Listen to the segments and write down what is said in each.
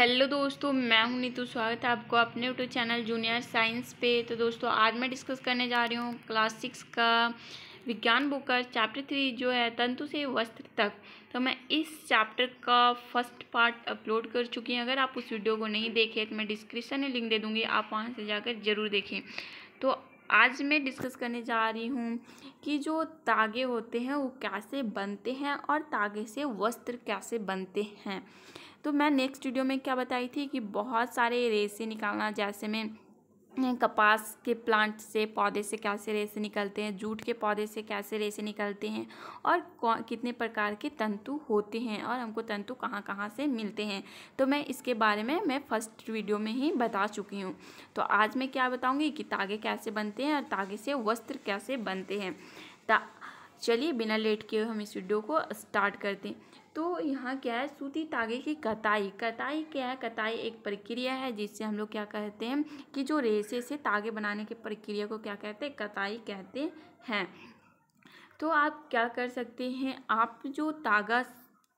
Hello दोस्तों, मैं हूं नीतू। स्वागत है आपको अपने यूट्यूब चैनल जूनियर साइंस पे। तो दोस्तों आज मैं डिस्कस करने जा रही हूं क्लास 6 का विज्ञान बुक का चैप्टर 3 जो है तंतु से वस्त्र तक। तो मैं इस चैप्टर का फर्स्ट पार्ट अपलोड कर चुकी हूँ। अगर आप उस वीडियो को नहीं देखे तो मैं डिस्क्रिप्शन में लिंक दे दूँगी, आप वहाँ से जाकर ज़रूर देखें। तो आज मैं डिस्कस करने जा रही हूँ कि जो तागे होते हैं वो कैसे बनते हैं और तागे से वस्त्र कैसे बनते हैं। तो मैं नेक्स्ट वीडियो में क्या बताई थी कि बहुत सारे रेशे निकालना, जैसे मैं कपास के प्लांट से पौधे से कैसे रेशे निकलते हैं, जूट के पौधे से कैसे रेशे निकलते हैं और कितने प्रकार के तंतु होते हैं और हमको तंतु कहाँ कहाँ से मिलते हैं। तो मैं इसके बारे में मैं फर्स्ट वीडियो में ही बता चुकी हूँ। तो आज मैं क्या बताऊँगी कि तागे कैसे बनते हैं और तागे से वस्त्र कैसे बनते हैं। चलिए बिना लेट किए हम इस वीडियो को स्टार्ट करते हैं। तो यहाँ क्या है, सूती तागे की कताई। कताई क्या है? कताई एक प्रक्रिया है जिससे हम लोग क्या कहते हैं कि जो रेशे से तागे बनाने की प्रक्रिया को क्या कहते हैं, कताई कहते हैं। तो आप क्या कर सकते हैं, आप जो तागा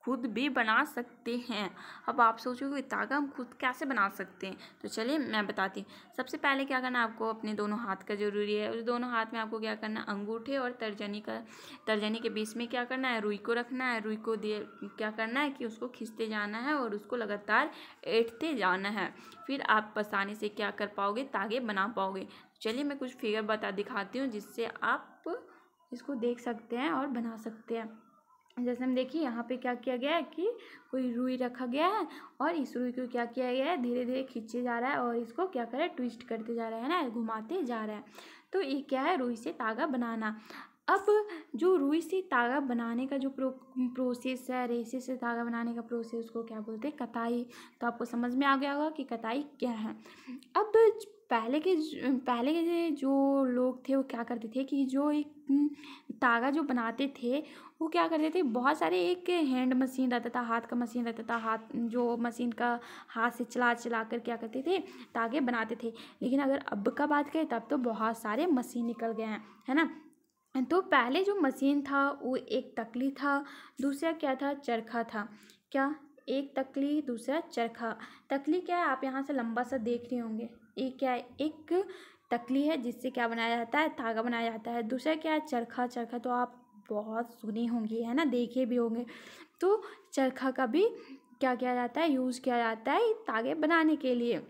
खुद भी बना सकते हैं। अब आप सोचोगे तागा हम खुद कैसे बना सकते हैं, तो चलिए मैं बताती हूँ। सबसे पहले क्या करना है, आपको अपने दोनों हाथ का ज़रूरी है। उस दोनों हाथ में आपको क्या करना है, अंगूठे और तर्जनी के बीच में क्या करना है, रुई को रखना है। रुई को दिए क्या करना है कि उसको खींचते जाना है और उसको लगातार ऐंठते जाना है। फिर आप आसानी से क्या कर पाओगे, तागे बना पाओगे। चलिए मैं कुछ फिगर दिखाती हूँ जिससे आप इसको देख सकते हैं और बना सकते हैं। जैसे हम देखिए यहाँ पे क्या किया गया है कि कोई रुई रखा गया है और इस रुई को क्या किया गया है, धीरे धीरे खींचे जा रहा है और इसको क्या करे, ट्विस्ट करते जा रहा है ना, घुमाते जा रहा है। तो ये क्या है, रुई से तागा बनाना। अब जो रुई से तागा बनाने का जो प्रोसेस है, रेशे से तागा बनाने का प्रोसेस, उसको क्या बोलते हैं, कताई। तो आपको समझ में आ गया होगा कि कताई क्या है। अब पहले के जो लोग थे वो क्या करते थे कि जो एक तागा जो बनाते थे वो क्या करते थे, बहुत सारे एक हैंड मशीन रहता था, हाथ का मशीन रहता था। हाथ जो मशीन का हाथ से चला कर क्या करते थे, तागे बनाते थे। लेकिन अगर अब का बात करें तब तो बहुत सारे मशीन निकल गए हैं, है ना। तो पहले जो मशीन था वो एक तकली था, दूसरा क्या था, चरखा था। क्या, एक तकली दूसरा चरखा। तकली क्या है, आप यहाँ से लंबा सा देख रहे होंगे, एक क्या है, एक तकली है जिससे क्या बनाया जाता है, धागा बनाया जाता है। दूसरा क्या है, चरखा। चरखा तो आप बहुत सुने होंगे, है ना, देखे भी होंगे। तो चरखा का भी क्या किया जाता है, यूज़ किया जाता है तागे बनाने के लिए।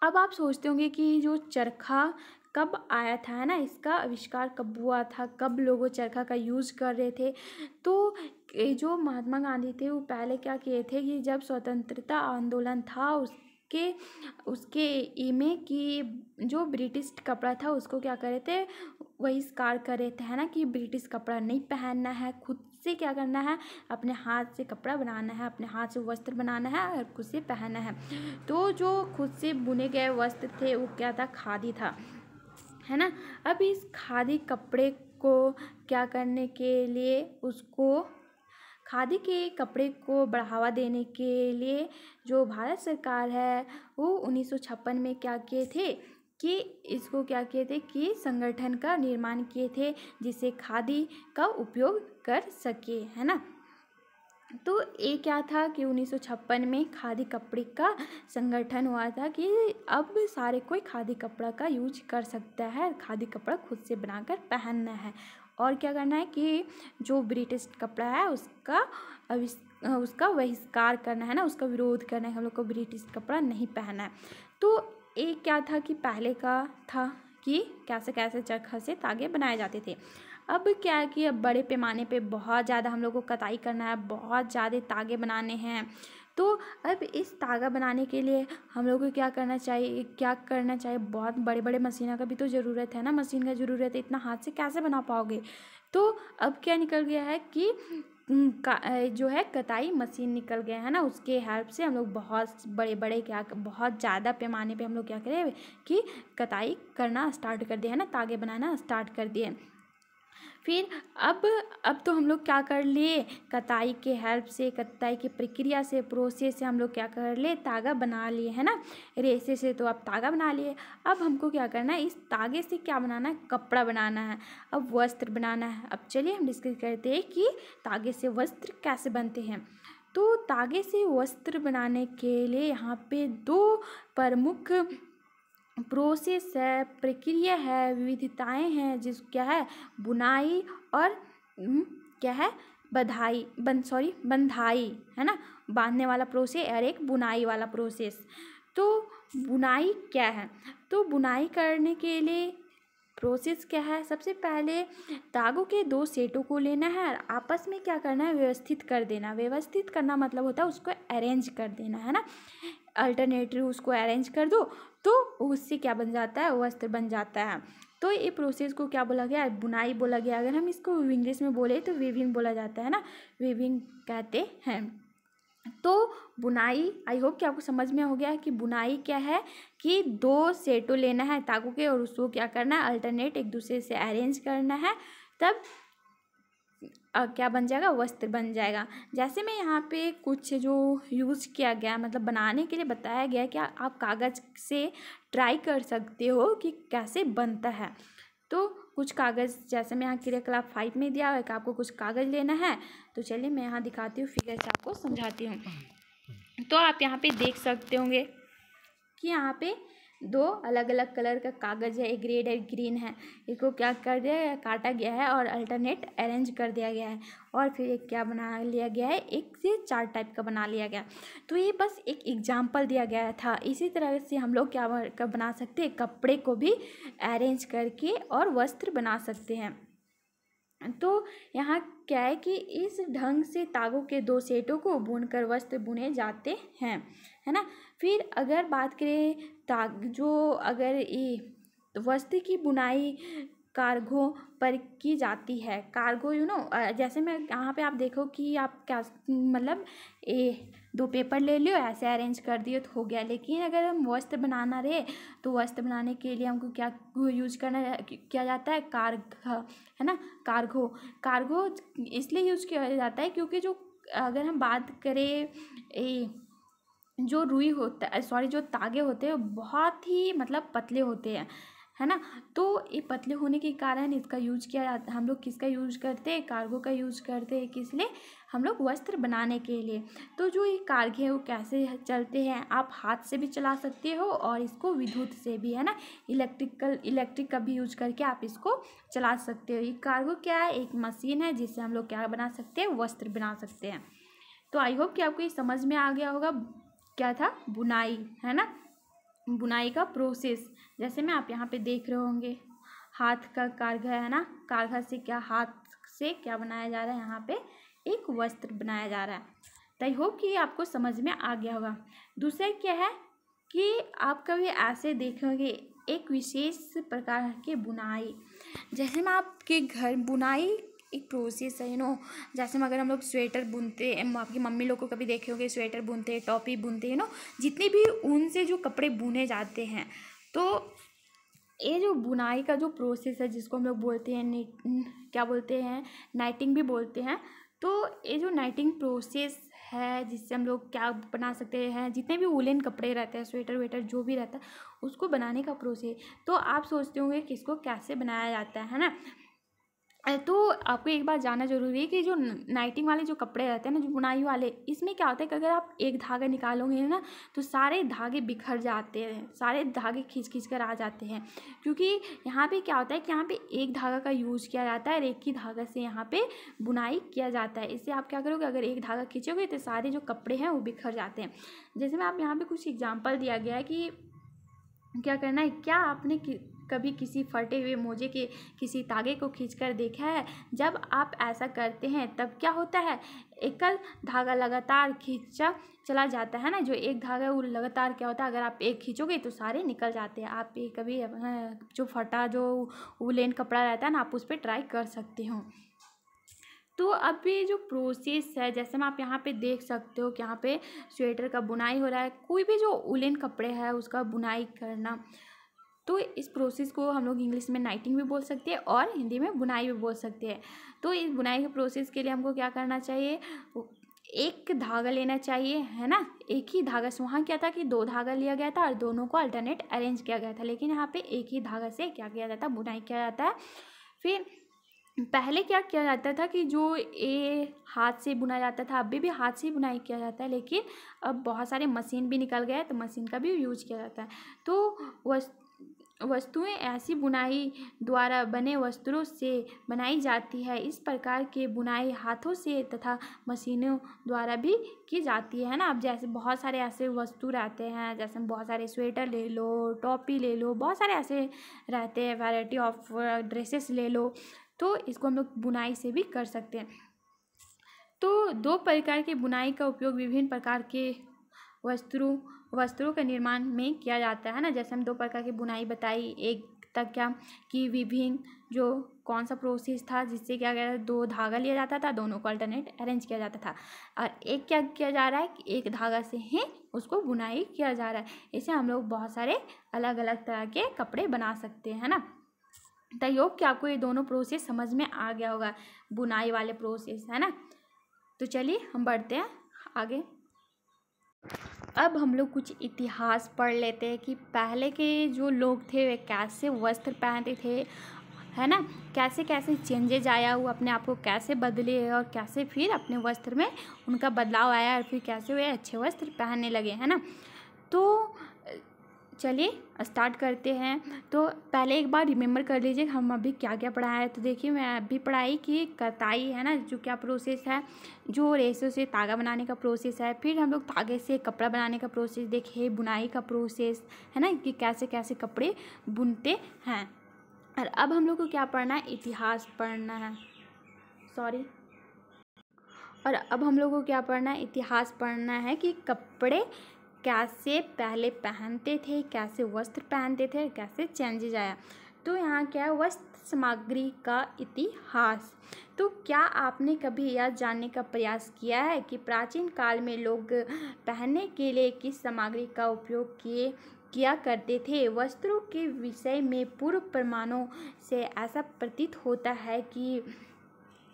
अब आप सोचते होंगे कि जो चरखा कब आया था, है ना, इसका आविष्कार कब हुआ था, कब लोग चरखा का यूज़ कर रहे थे। तो जो महात्मा गांधी थे वो पहले क्या किए थे कि जब स्वतंत्रता आंदोलन था उसके में कि जो ब्रिटिश कपड़ा था उसको क्या करे थे, बहिष्कार करे थे, है ना, कि ब्रिटिश कपड़ा नहीं पहनना है, खुद से क्या करना है, अपने हाथ से कपड़ा बनाना है, अपने हाथ से वस्त्र बनाना है और खुद से पहनना है। तो जो खुद से बुने गए वस्त्र थे वो क्या था, खादी था, है ना। अब इस खादी कपड़े को क्या करने के लिए, उसको खादी के कपड़े को बढ़ावा देने के लिए जो भारत सरकार है वो 1956 में क्या किए थे कि इसको क्या किए थे कि संगठन का निर्माण किए थे जिससे खादी का उपयोग कर सके, है ना। तो ये क्या था कि 1956 में खादी कपड़े का संगठन हुआ था कि अब सारे कोई खादी कपड़ा का यूज कर सकता है, खादी कपड़ा खुद से बनाकर पहनना है। और क्या करना है कि जो ब्रिटिश कपड़ा है उसका बहिष्कार करना है ना, उसका विरोध करना है, हम लोग को ब्रिटिश कपड़ा नहीं पहनना है। तो ये क्या था कि पहले का था कि कैसे कैसे चरखा से तागे बनाए जाते थे। अब क्या है कि अब बड़े पैमाने पे बहुत ज़्यादा हम लोग को कताई करना है, बहुत ज़्यादा तागे बनाने हैं। तो अब इस तागा बनाने के लिए हम लोग को क्या करना चाहिए, बहुत बड़े बड़े मशीनों का भी तो ज़रूरत है ना, मशीन का ज़रूरत है, इतना हाथ से कैसे बना पाओगे। तो अब क्या निकल गया है कि जो है कताई मशीन निकल गया है ना, उसके हेल्प से हम लोग बहुत बड़े बहुत ज़्यादा पैमाने पे हम लोग क्या करें कि कताई करना स्टार्ट कर दिया है ना, तागे बनाना स्टार्ट कर दिए। फिर अब तो हम लोग क्या कर लिए, कताई के हेल्प से, कताई की प्रक्रिया से, प्रोसेस से हम लोग क्या कर लिए, तागा बना लिए, है ना, रेशे से तो अब तागा बना लिए। अब हमको क्या करना है, इस तागे से क्या बनाना है, कपड़ा बनाना है, अब वस्त्र बनाना है। अब चलिए हम डिस्कस करते हैं कि तागे से वस्त्र कैसे बनते हैं। तो धागे से वस्त्र बनाने के लिए यहाँ पे 2 प्रमुख प्रोसेस है, प्रक्रिया है, विविधताएं हैं, जिस क्या है बुनाई और क्या है बंधाई, है ना, बांधने वाला प्रोसेस और एक बुनाई वाला प्रोसेस। तो बुनाई क्या है? तो बुनाई करने के लिए प्रोसेस क्या है? सबसे पहले धागों के 2 सेटों को लेना है और आपस में क्या करना है, व्यवस्थित कर देना। व्यवस्थित करना मतलब होता है उसको अरेंज कर देना, है ना, अल्टरनेटली उसको अरेंज कर दो तो उससे क्या बन जाता है, वस्त्र बन जाता है। तो ये प्रोसेस को क्या बोला गया, बुनाई बोला गया। अगर हम इसको इंग्लिश में बोले तो वीविंग बोला जाता है ना, वीविंग कहते हैं। तो बुनाई, आई होप कि आपको समझ में हो गया है कि बुनाई क्या है, कि 2 सेटों लेना है धागों के और उसको क्या करना है, अल्टरनेट एक दूसरे से अरेंज करना है, तब क्या बन जाएगा, वस्त्र बन जाएगा। जैसे मैं यहाँ पे कुछ जो यूज़ किया गया मतलब बनाने के लिए बताया गया कि आप कागज़ से ट्राई कर सकते हो कि कैसे बनता है। तो कुछ कागज़, जैसे मैं यहाँ क्रियाकलाप 5 में दिया है कि आपको कुछ कागज़ लेना है। तो चलिए मैं यहाँ दिखाती हूँ, फिगर से आपको समझाती हूँ। तो आप यहाँ पे देख सकते होंगे कि यहाँ पे 2 अलग अलग कलर का कागज़ है, एक रेड है एक ग्रीन है। इसको क्या कर दिया है, काटा गया है और अल्टरनेट अरेंज कर दिया गया है और फिर एक क्या बना लिया गया है, 1 से 4 टाइप का बना लिया गया। तो ये बस एक एग्जाम्पल दिया गया था। इसी तरह से हम लोग क्या बना सकते हैं, कपड़े को भी अरेंज करके और वस्त्र बना सकते हैं। तो यहाँ क्या है कि इस ढंग से धागों के 2 सेटों को बुनकर वस्त्र बुने जाते हैं, है ना। फिर अगर बात करें अगर ये वस्त्र की बुनाई कार्गो पर की जाती है। कार्गो जैसे मैं यहाँ पे आप देखो कि आप क्या मतलब 2 पेपर ले लियो, ऐसे अरेंज कर दियो तो हो गया। लेकिन अगर हम वस्त्र बनाना रहे तो वस्त्र बनाने के लिए हमको क्या यूज करना किया जाता है, कार्गो, है ना। कार्गो इसलिए यूज किया जाता है क्योंकि जो अगर हम बात करें जो रुई होता है, जो तागे होते हैं बहुत ही मतलब पतले होते हैं, है ना। तो ये पतले होने के कारण इसका यूज किया जाता है। हम लोग किसका यूज करते हैं, कार्गो का यूज करते हैं। किस लिए, हम लोग वस्त्र बनाने के लिए। तो जो ये कार्गे है वो कैसे चलते हैं, आप हाथ से भी चला सकते हो और इसको विद्युत से भी, है ना, इलेक्ट्रिक का भी यूज करके आप इसको चला सकते हो। ये कार्गो क्या है, एक मशीन है जिससे हम लोग क्या बना सकते हैं, वस्त्र बना सकते हैं। तो आई होप कि आपको ये समझ में आ गया होगा क्या था बुनाई, है ना, बुनाई का प्रोसेस। जैसे में आप यहाँ पे देख रहे होंगे हाथ का कार्घा, है ना, कार्घा से हाथ से क्या बनाया जा रहा है, यहाँ पे एक वस्त्र बनाया जा रहा है। तो आई होप कि आपको समझ में आ गया होगा। दूसरा क्या है कि आप कभी ऐसे देखेंगे एक विशेष प्रकार की बुनाई, जैसे में आपके घर बुनाई एक प्रोसेस है जैसे में अगर हम लोग स्वेटर बुनते हैं, आपकी मम्मी लोग को कभी देखे होंगे स्वेटर बुनते हैं, टॉपी बुनते हैं जितने भी ऊन से जो कपड़े बुने जाते हैं। तो ये जो बुनाई का जो प्रोसेस है जिसको हम लोग बोलते हैं क्या बोलते हैं, नाइटिंग भी बोलते हैं। तो ये जो नाइटिंग प्रोसेस है जिससे हम लोग क्या बना सकते हैं, जितने भी वूलन कपड़े रहते हैं, स्वेटर वेटर जो भी रहता है उसको बनाने का प्रोसेस। तो आप सोचते होंगे कि इसको कैसे बनाया जाता है ना। तो आपको एक बात जानना जरूरी है कि जो नाइटिंग वाले जो कपड़े रहते हैं ना, जो बुनाई वाले, इसमें क्या होता है कि अगर आप एक धागा निकालोगे ना तो सारे धागे बिखर जाते हैं, सारे धागे खींच कर आ जाते हैं। क्योंकि यहाँ पे क्या होता है कि यहाँ पे एक धागा का यूज़ किया जाता है और एक ही धागा से यहाँ पे बुनाई किया जाता है। इससे आप क्या करोगे, अगर एक धागा खींचोगे तो सारे जो कपड़े हैं वो बिखर जाते हैं। जैसे मैं आप यहाँ पे कुछ एग्जाम्पल दिया गया है कि क्या करना है, क्या आपने कभी किसी फटे हुए मोजे के किसी तागे को खींचकर देखा है? जब आप ऐसा करते हैं तब क्या होता है, एकल धागा लगातार खींचा चला जाता है ना। जो एक धागा वो लगातार क्या होता है, अगर आप एक खींचोगे तो सारे निकल जाते हैं। आप ये कभी जो फटा जो वूलन कपड़ा रहता है ना, आप उस पर ट्राई कर सकते हो। तो अब ये जो प्रोसेस है, जैसे मैं आप यहाँ पे देख सकते हो कि यहाँ पे स्वेटर का बुनाई हो रहा है, कोई भी जो वूलन कपड़े है उसका बुनाई करना। तो इस प्रोसेस को हम लोग इंग्लिश में नाइटिंग भी बोल सकते हैं और हिंदी में बुनाई भी बोल सकते हैं। तो इस बुनाई के प्रोसेस के लिए हमको क्या करना चाहिए, एक धागा लेना चाहिए, है ना। एक ही धागा से, वहाँ क्या था कि 2 धागा लिया गया था और दोनों को अल्टरनेट अरेंज किया गया था, लेकिन यहाँ पे एक ही धागा से क्या किया जाता है, बुनाई किया जाता है। फिर पहले क्या किया जाता था कि जो ये हाथ से बुना जाता था, अभी भी हाथ से ही बुनाई किया जाता है, लेकिन अब बहुत सारे मशीन भी निकल गए हैं तो मशीन का भी यूज किया जाता है। तो वस्तुएं ऐसी बुनाई द्वारा बने वस्त्रों से बनाई जाती है। इस प्रकार के बुनाई हाथों से तथा मशीनों द्वारा भी की जाती है ना। अब जैसे बहुत सारे ऐसे वस्तु रहते हैं, जैसे बहुत सारे स्वेटर ले लो, टोपी ले लो, बहुत सारे ऐसे रहते हैं, वैरायटी ऑफ ड्रेसेस ले लो, तो इसको हम लोग बुनाई से भी कर सकते हैं। तो दो प्रकार की बुनाई का उपयोग विभिन्न प्रकार के वस्त्रों का निर्माण में किया जाता है ना। जैसे हम दो प्रकार की बुनाई बताई, एक तक क्या कि विभिन्न जो कौन सा प्रोसेस था जिससे क्या गया, दो धागा लिया जाता था, दोनों को अल्टरनेट अरेंज किया जाता था। और एक क्या किया जा रहा है कि एक धागा से ही उसको बुनाई किया जा रहा है। इसे हम लोग बहुत सारे अलग अलग तरह के कपड़े बना सकते हैं ना। तो योग कि आपको ये दोनों प्रोसेस समझ में आ गया होगा, बुनाई वाले प्रोसेस, है ना। तो चलिए हम बढ़ते हैं आगे। अब हम लोग कुछ इतिहास पढ़ लेते हैं कि पहले के जो लोग थे वे कैसे वस्त्र पहनते थे, है ना। कैसे कैसे चेंजेज आया, वो अपने आप को कैसे बदले और कैसे फिर अपने वस्त्र में उनका बदलाव आया और फिर कैसे वे अच्छे वस्त्र पहनने लगे, है ना। तो चलिए स्टार्ट करते हैं। तो पहले एक बार रिमेम्बर कर लीजिए हम अभी क्या क्या पढ़ा है। तो देखिए मैं अभी पढ़ाई कि कताई, है ना, जो क्या प्रोसेस है, जो रेशों से धागा बनाने का प्रोसेस है। फिर हम लोग धागे से कपड़ा बनाने का प्रोसेस देखे, बुनाई का प्रोसेस, है ना, कि कैसे कैसे कपड़े बुनते हैं। और अब हम लोग को क्या पढ़ना है, इतिहास पढ़ना है, सॉरी। और अब हम लोग को क्या पढ़ना है, इतिहास पढ़ना है कि कपड़े कैसे पहले पहनते थे, कैसे वस्त्र पहनते थे, कैसे चेंजेज आया। तो यहाँ क्या है, वस्त्र सामग्री का इतिहास। तो क्या आपने कभी यह जानने का प्रयास किया है कि प्राचीन काल में लोग पहनने के लिए किस सामग्री का उपयोग किया करते थे। वस्त्रों के विषय में पूर्व प्रमाणों से ऐसा प्रतीत होता है कि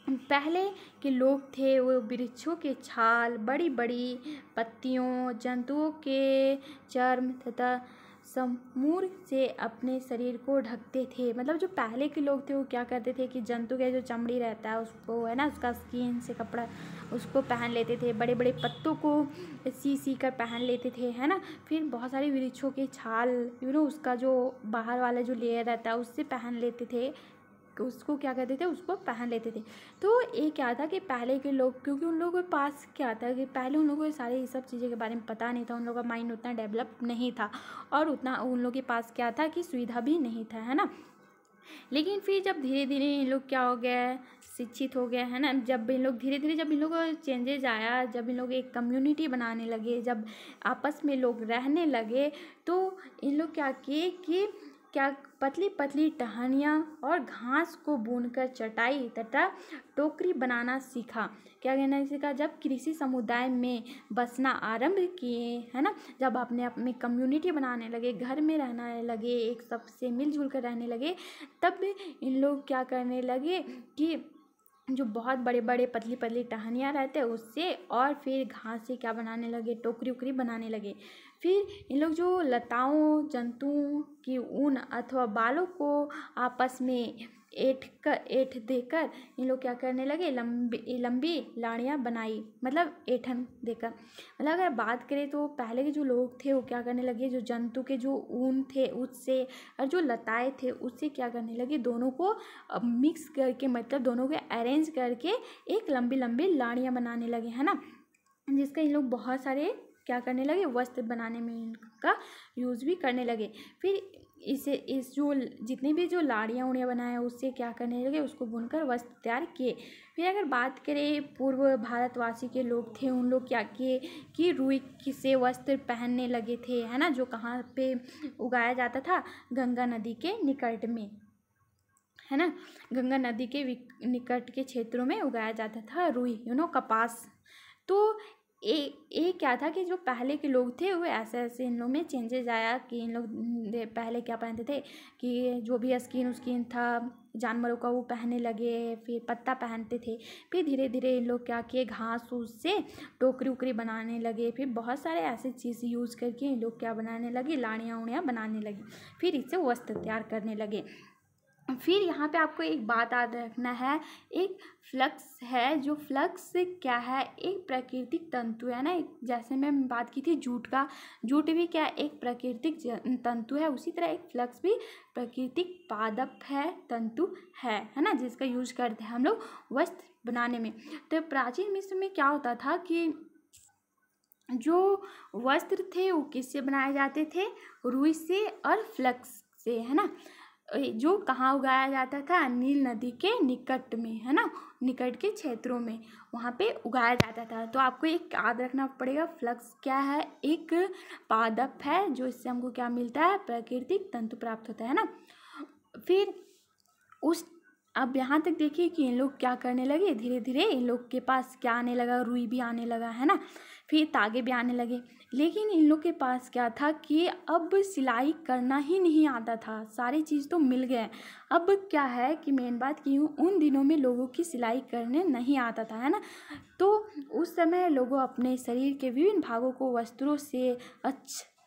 पहले के लोग थे वो वृक्षों के छाल, बड़ी बड़ी पत्तियों, जंतुओं के चर्म तथा समूर से अपने शरीर को ढकते थे। मतलब जो पहले के लोग थे वो क्या करते थे कि जंतु का जो चमड़ी रहता है उसको, है ना, उसका स्किन से कपड़ा उसको पहन लेते थे, बड़े बड़े पत्तों को सी कर पहन लेते थे, है ना। फिर बहुत सारे वृक्षों के छाल, उसका जो बाहर वाला जो लेयर रहता है उससे पहन लेते थे, उसको क्या करते थे, उसको पहन लेते थे। तो ये क्या था कि पहले के लोग, क्योंकि उन लोगों के पास क्या था कि पहले उन लोगों को सारे ये सब चीज़ें के बारे में पता नहीं था, उन लोगों का माइंड उतना डेवलप नहीं था और उतना उन लोगों के पास क्या था कि सुविधा भी नहीं था, है ना। लेकिन फिर जब धीरे धीरे इन लोग क्या हो गया, शिक्षित हो गया, है ना। जब इन लोग धीरे धीरे, जब इन लोग को चेंजेज आया, जब इन लोग एक कम्युनिटी बनाने लगे, जब आपस में लोग रहने लगे, तो इन लोग क्या किए कि क्या पतली पतली टहनियाँ और घास को बुनकर चटाई तथा टोकरी बनाना सीखा। क्या कहना सीखा, जब कृषि समुदाय में बसना आरंभ किए, है ना, जब अपने अपने कम्युनिटी बनाने लगे, घर में रहने लगे, एक सबसे मिलजुल कर रहने लगे, तब इन लोग क्या करने लगे कि जो बहुत बड़े बड़े पतली पतली टहनियाँ रहते हैं उससे, और फिर घास से क्या बनाने लगे, टोकरी उकरी बनाने लगे। फिर इन लोग जो लताओं, जंतुओं की ऊन अथवा बालों को आपस में ऐंठ देकर इन लोग क्या करने लगे, लंबी लंबी लाड़ियाँ बनाई, मतलब ऐंठन देकर। मतलब अगर बात करें तो पहले के जो लोग थे वो क्या करने लगे, जो जंतु के जो ऊन थे उससे और जो लताएँ थे उससे क्या करने लगे, दोनों को मिक्स करके, मतलब दोनों को अरेंज करके एक लंबी लंबी लाड़ियाँ बनाने लगे, है ना, जिसका इन लोग बहुत सारे क्या करने लगे, वस्त्र बनाने में इनका यूज़ भी करने लगे। फिर इस जो जितने भी जो लाड़ियाँ उड़ियाँ बनाए उससे क्या करने लगे, उसको बुनकर वस्त्र तैयार किए। फिर अगर बात करें पूर्व भारतवासी के लोग थे, उन लोग क्या किए कि रुई से वस्त्र पहनने लगे थे, है ना, जो कहाँ पे उगाया जाता था, गंगा नदी के निकट में, है ना, गंगा नदी के निकट के क्षेत्रों में उगाया जाता था रुई, कपास। तो ये क्या था कि जो पहले के लोग थे वो ऐसे ऐसे इन लोग में चेंजेस आया कि इन लोग पहले क्या पहनते थे कि जो भी स्किन था जानवरों का वो पहनने लगे, फिर पत्ता पहनते थे। फिर धीरे धीरे इन लोग क्या किए, घास फूस से टोकरी उकरी बनाने लगे, फिर बहुत सारे ऐसे चीज़ यूज़ करके इन लोग क्या बनाने लगे, लाड़ियाँ उड़ियाँ बनाने लगे, फिर इससे वस्त्र तैयार करने लगे। फिर यहाँ पे आपको एक बात याद रखना है, एक फ्लक्स है, जो फ्लक्स क्या है, एक प्राकृतिक तंतु है ना। जैसे मैं बात की थी जूट का, जूट भी क्या एक प्राकृतिक तंतु है, उसी तरह एक फ्लक्स भी प्राकृतिक पादप है, तंतु है ना, जिसका यूज करते हैं हम लोग वस्त्र बनाने में। तो प्राचीन मिस्र में क्या होता था कि जो वस्त्र थे वो किससे बनाए जाते थे, रुई से और फ्लक्स से, है ना। जो कहाँ उगाया जाता था, नील नदी के निकट में, है ना, निकट के क्षेत्रों में वहाँ पे उगाया जाता था। तो आपको एक याद रखना पड़ेगा, फ्लक्स क्या है, एक पादप है, जो इससे हमको क्या मिलता है, प्राकृतिक तंतु प्राप्त होता है ना। फिर अब यहाँ तक देखिए कि इन लोग क्या करने लगे, धीरे धीरे इन लोग के पास क्या आने लगा, रुई भी आने लगा, है ना, फिर तागे भी आने लगे। लेकिन इन लोग के पास क्या था कि अब सिलाई करना ही नहीं आता था, सारी चीज़ तो मिल गए। अब क्या है कि मेन बात की हूँ, उन दिनों में लोगों की सिलाई करने नहीं आता था, है ना। तो उस समय लोगों अपने शरीर के विभिन्न भागों को वस्त्रों से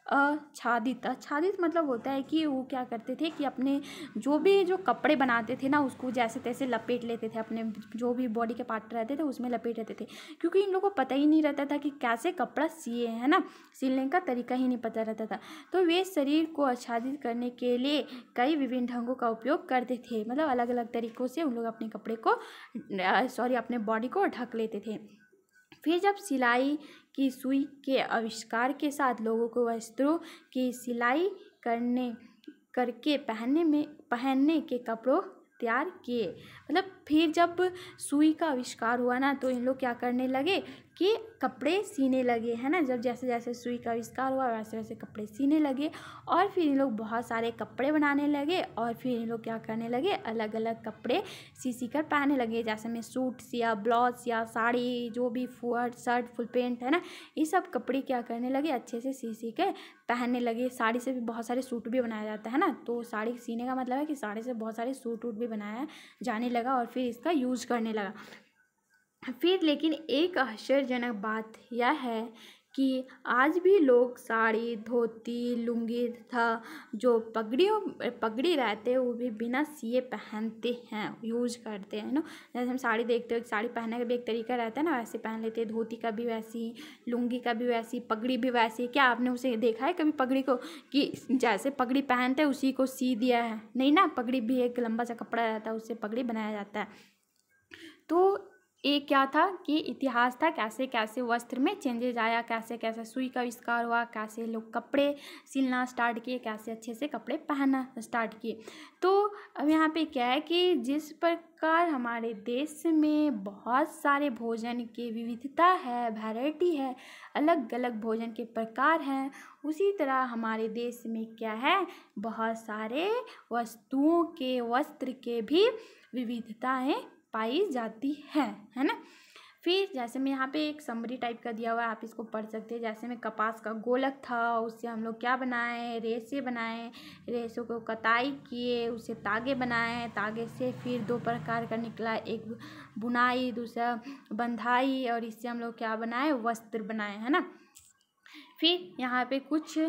आच्छादित मतलब होता है कि वो क्या करते थे कि अपने जो कपड़े बनाते थे ना, उसको जैसे तैसे लपेट लेते थे, अपने जो भी बॉडी के पार्ट रहते थे उसमें लपेट लेते थे, क्योंकि इन लोगों को पता ही नहीं रहता था कि कैसे कपड़ा सिए, है ना, सिलने का तरीका ही नहीं पता रहता था। तो वे शरीर को आच्छादित करने के लिए कई विभिन्न ढंगों का उपयोग करते थे, मतलब अलग अलग तरीक़ों से उन लोग अपने कपड़े को अपने बॉडी को ढक लेते थे। फिर जब सिलाई की सुई के आविष्कार के साथ लोगों को वस्त्रों की सिलाई करके पहनने के कपड़ों तैयार किए, मतलब फिर जब सुई का आविष्कार हुआ ना, तो इन लोग क्या करने लगे कि कपड़े सीने लगे, है ना। जब जैसे जैसे सुई का आविष्कार हुआ वैसे वैसे कपड़े सीने लगे, और फिर इन लोग बहुत सारे कपड़े बनाने लगे, और फिर इन लोग क्या करने लगे, अलग अलग कपड़े सी कर पहनने लगे। जैसे में सूट या ब्लाउज या साड़ी, जो भी शर्ट फुल पेंट, है ना, ये सब कपड़े क्या करने लगे, अच्छे से सी के पहनने लगे। साड़ी से भी बहुत सारे सूट भी बनाया जाता है ना, तो साड़ी सीने का मतलब है कि साड़ी से बहुत सारे सूट भी बनाया जाने लगा, और फिर इसका यूज करने लगा। फिर लेकिन एक आश्चर्यजनक बात यह है कि आज भी लोग साड़ी, धोती, लुंगी तथा जो पगड़ी रहते हैं वो भी बिना सिए पहनते हैं, यूज करते हैं ना। जैसे हम साड़ी देखते हो, साड़ी पहनने का भी एक तरीका रहता है ना, वैसे पहन लेते हैं, धोती का भी वैसी, लुंगी का भी वैसी, पगड़ी भी वैसी। क्या आपने उसे देखा है कभी पगड़ी को, कि जैसे पगड़ी पहनते हैं उसी को सी दिया है? नहीं ना, पगड़ी भी एक लंबा सा कपड़ा रहता है, उससे पगड़ी बनाया जाता है। तो एक क्या था कि इतिहास था, कैसे कैसे वस्त्र में चेंजेज आया, कैसे कैसे सुई का आविष्कार हुआ, कैसे लोग कपड़े सिलना स्टार्ट किए, कैसे अच्छे से कपड़े पहनना स्टार्ट किए। तो अब यहाँ पे क्या है कि जिस प्रकार हमारे देश में बहुत सारे भोजन की विविधता है, वैरायटी है, अलग अलग भोजन के प्रकार हैं, उसी तरह हमारे देश में क्या है, बहुत सारे वस्तुओं के, वस्त्र के भी विविधताएँ पाई जाती है ना। फिर जैसे में यहाँ पे एक समरी टाइप का दिया हुआ है, आप इसको पढ़ सकते हैं। जैसे में कपास का गोलक था, उससे हम लोग क्या बनाए, रेशे बनाए, रेशों को कताई किए, उससे तागे बनाए, तागे से फिर दो प्रकार का निकला, एक बुनाई, दूसरा बंधाई, और इससे हम लोग क्या बनाए, वस्त्र बनाए, है ना। फिर यहाँ पे कुछ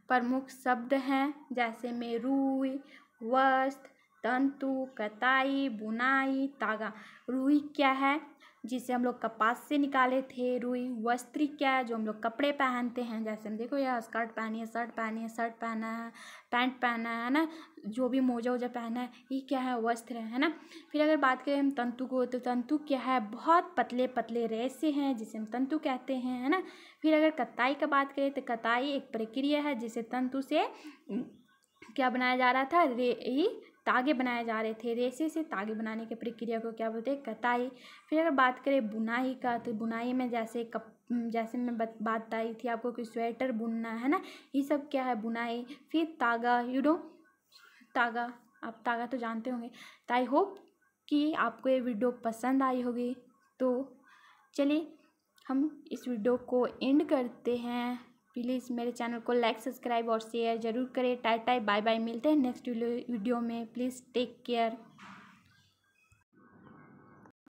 प्रमुख शब्द हैं, जैसे में रुई, वस्त्र, तंतु, कताई, बुनाई, तागा। रुई क्या है, जिसे हम लोग कपास से निकाले थे रुई। वस्त्र क्या है, जो हम लोग कपड़े पहनते हैं, जैसे हम देखो यह स्कर्ट पहनी है, शर्ट पहनी है, शर्ट पहना है, पैंट पहना है ना, जो भी मोजा वोजा पहना है, ये क्या है, वस्त्र है ना। फिर अगर बात करें हम तंतु को, तो तंतु क्या है, बहुत पतले पतले रेशे हैं, जिसे हम तंतु कहते हैं, है ना। फिर अगर कताई का बात करें, तो कताई एक प्रक्रिया है जिसे तंतु से क्या बनाया जा रहा था, तागे बनाए जा रहे थे, रेशे से तागे बनाने की प्रक्रिया को क्या बोलते हैं, कताई। फिर अगर बात करें बुनाई का, तो बुनाई में जैसे मैं बात बताई थी आपको कि स्वेटर बुनना, है ना, ये सब क्या है, बुनाई। फिर तागा, तागा, आप तागा तो जानते होंगे। तो आई होप कि आपको ये वीडियो पसंद आई होगी। तो चलिए हम इस वीडियो को एंड करते हैं। प्लीज़ मेरे चैनल को लाइक, सब्सक्राइब और शेयर ज़रूर करें। टाटा बाय बाय, मिलते हैं नेक्स्ट वीडियो में। Please take care.